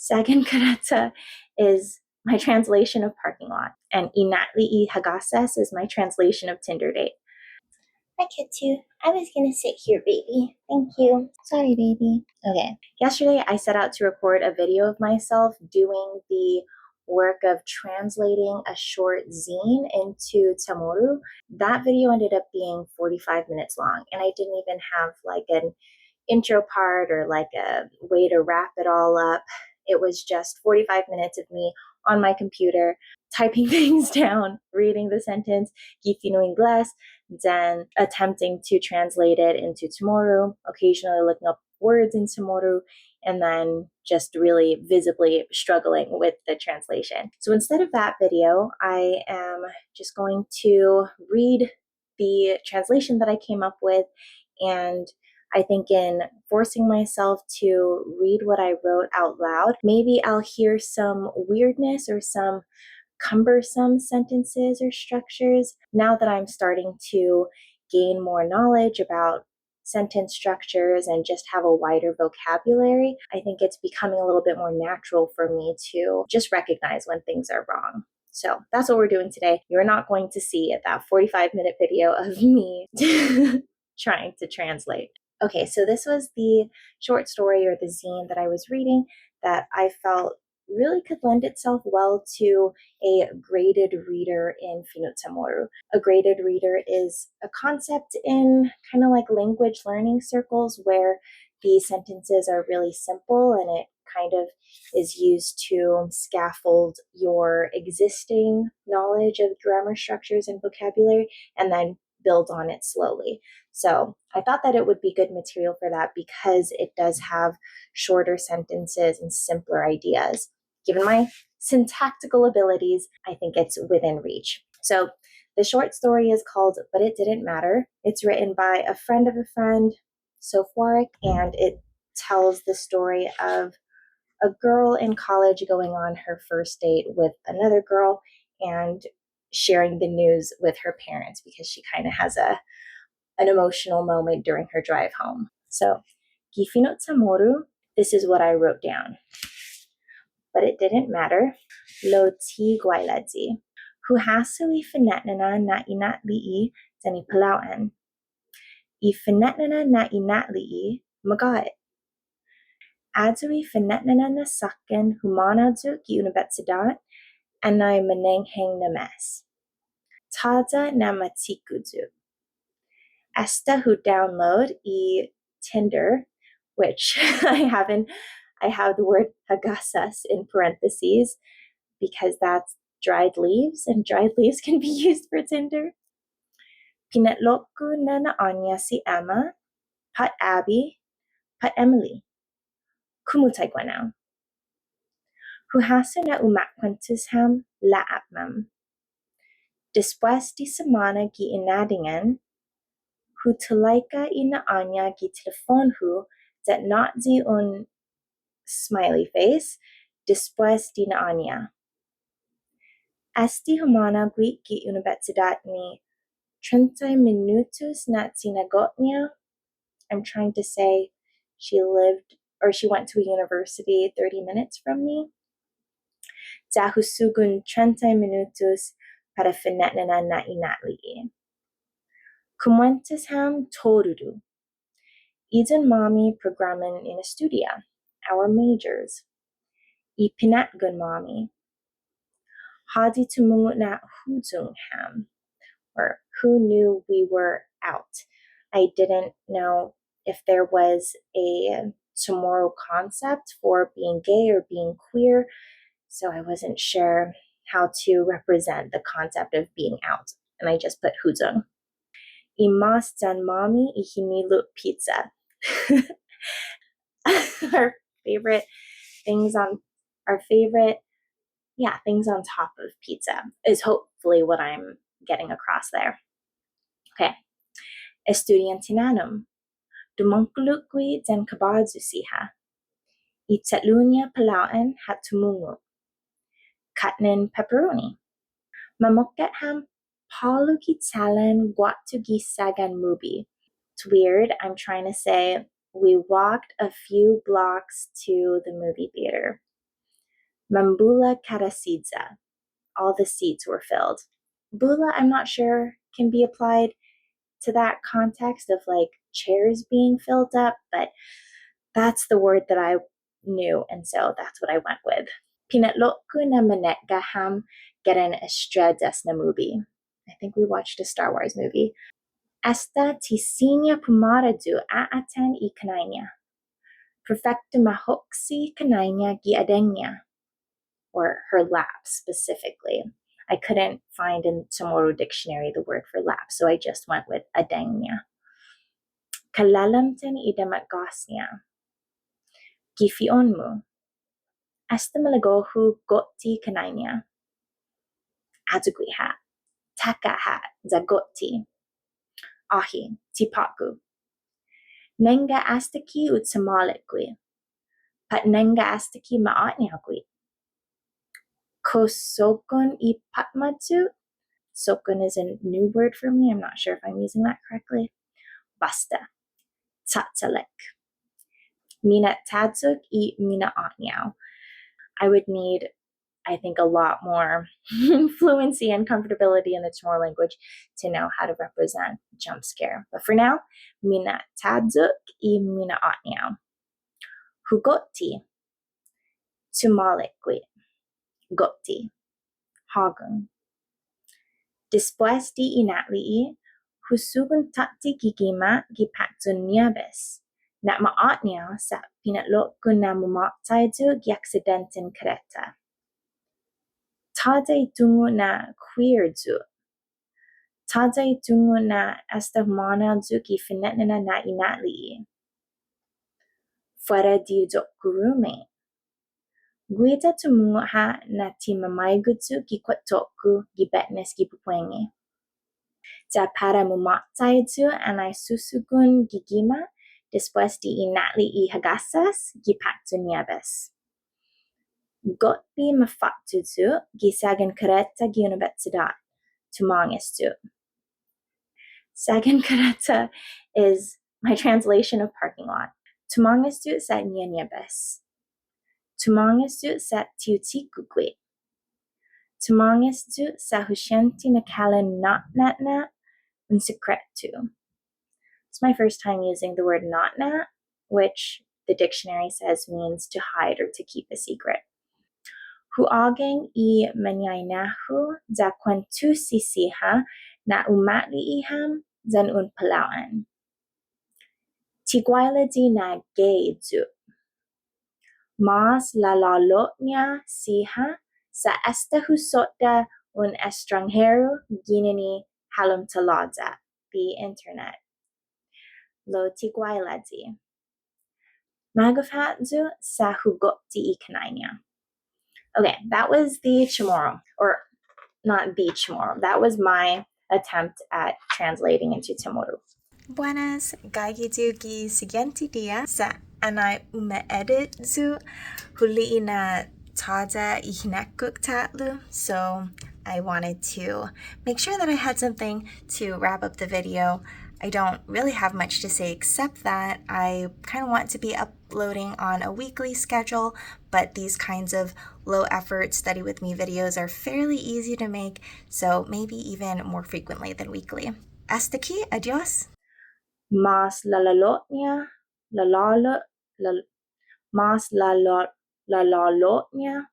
Sagan karata is my translation of parking lot, and inatli I hagases is my translation of Tinder date. Hi, Kitsu. I was gonna sit here, baby. Thank you. Sorry, baby. Okay. Yesterday, I set out to record a video of myself doing the work of translating a short zine into CHamoru. That video ended up being 45 minutes long, and I didn't even have like an intro part or like a way to wrap it all up. It was just 45 minutes of me on my computer typing things down, reading the sentence, fino inglés, then attempting to translate it into CHamoru, occasionally looking up words in CHamoru, and then just really visibly struggling with the translation. So instead of that video, I am just going to read the translation that I came up with, and I think in forcing myself to read what I wrote out loud, maybe I'll hear some weirdness or some cumbersome sentences or structures. Now that I'm starting to gain more knowledge about sentence structures and just have a wider vocabulary, I think it's becoming a little bit more natural for me to just recognize when things are wrong. So that's what we're doing today. You're not going to see that 45-minute video of me trying to translate. Okay, so this was the short story or the zine that I was reading that I felt really could lend itself well to a graded reader in Fino CHamoru. A graded reader is a concept in kind of like language learning circles where the sentences are really simple and it kind of is used to scaffold your existing knowledge of grammar structures and vocabulary and then build on it slowly. So I thought that it would be good material for that because it does have shorter sentences and simpler ideas. Given my syntactical abilities, I think it's within reach. So the short story is called But It Didn't Matter. It's written by a friend of a friend, Sophoric, and it tells the story of a girl in college going on her first date with another girl and sharing the news with her parents because she kind of has an emotional moment during her drive home. So, Gifino CHamoru, this is what I wrote down. But it didn't matter. Lo ti guailadzi. Huhasui finetnana na inatli'i zani palauan. I finetnana na inatli'i magaet. Adzui finetnana na saken humanadzu ki universidad anai manengheng names. Tada na matikuzu. Esta who download Tinder, which I have the word hagasas in parentheses because that's dried leaves and dried leaves can be used for Tinder. Pinatloku na naanya si Emma, pat Abby, pat Emily. Kumutay gwanaw. Huhaso na umakwantusham la apmam. Después di semana gi inadingan, hutulaika inaanya gi telefonhu that not zi un smiley face, después di naanya. Esti humana gui gi universidad ni 30 minutos na sinagotnia. I'm trying to say she went to a university 30 minutes from me. Zahusugun 30 minutos para finetnana na inatli'i. Kumuentesham torudu. Idun mommy programmen in a studia, our majors. I pinatgun mommy. Hadi tumungut na huzungham, or who knew we were out. I didn't know if there was a CHamoru concept for being gay or being queer, so I wasn't sure how to represent the concept of being out, and I just put huzung. Imas dan mommy ihinilu pizza. Our favorite things on top of pizza is hopefully what I'm getting across there. Okay. Estudiantinanum. Dumangkulukwi den kabadzusiha. Itatlunya palauan hat tumungu. Katnin pepperoni. Mamoket ham palukitsalan guatugi sagan mubi. It's weird. I'm trying to say we walked a few blocks to the movie theater. Mambula karasidza. All the seats were filled. Bula, I'm not sure, can be applied to that context of like chairs being filled up, but that's the word that I knew, and so that's what I went with. Pinatlok ko na manetgaham garan estradas na movie. I think we watched a Star Wars movie. Esta tisinya pumaradu aatan I kananya. Perfecta mahoksi kananya gi adenya. Or her lap specifically. I couldn't find in CHamoru dictionary the word for lap, so I just went with adenya. Kalalamten idamatgosnia. Gifionmu. Estamalagohu gotti kananya. Adugwiha. Takaha zagotti. Ahi tipaku. Nenga astaki utsamalekwi. Pat nenga astaki maatniagwi. Kosokon I patmatsu. Sokon is a new word for me. I'm not sure if I'm using that correctly. Basta. Tatsalek. Mina tatsuk I mina atniao. I would need, I think, a lot more fluency and comfortability in the Chamorro language to know how to represent jump scare. But for now, mina tadzuk I mina atniao. Hugotti. Tumalekwi. Gotti. Hagung. Después de inatli'i, husubun tati gigima gipatsun niabes. Nat maatnia sa pinatlok ko na mumaktaidu giaksidenten kareta. Tada tungo na queerdu. Tada tungo na esta manadzu gifinetnina na inatli'i. Fuera di dokurume. Guida tumungo ha na timamaigutsu gikwatoku gibetnes gipupuengi. Ja para mumaktaidu anai susugun gigima después de inatli'i hagasas gipaktu niabes. Gotbi mafaktutu gisagan kareta giunibersidad tumangistu. Sagan kareta is my translation of parking lot. Tumangistu sa nianiabes. Tumangistu sa tiutikukwi. Tumangistu sa hushenti na kalan natnatna unsecretu. It's my first time using the word natna, which the dictionary says means to hide or to keep a secret. Huageng I manyainahu za kwentu sisiha na umatliiham zan unpalawan. Tiguailadi na geidu. Mas lalalotnya siha sa esta husota un estranjero ginini halumtalada, the internet. Lo tiguailadi. Magafhatzu sa hugotti I kananya. Okay, that was the Chamorro, or not the Chamorro. That was my attempt at translating into Chamorro. Buenas, gaigidu gi siguiente dia sa anai umeeditzu huli na tada I hinekuktatlu. So I wanted to make sure that I had something to wrap up the video. I don't really have much to say except that I kind of want to be uploading on a weekly schedule, but these kinds of low-effort study with me videos are fairly easy to make, so maybe even more frequently than weekly. Hasta aquí, adios. Mas lalalotnya, mas lalalotnya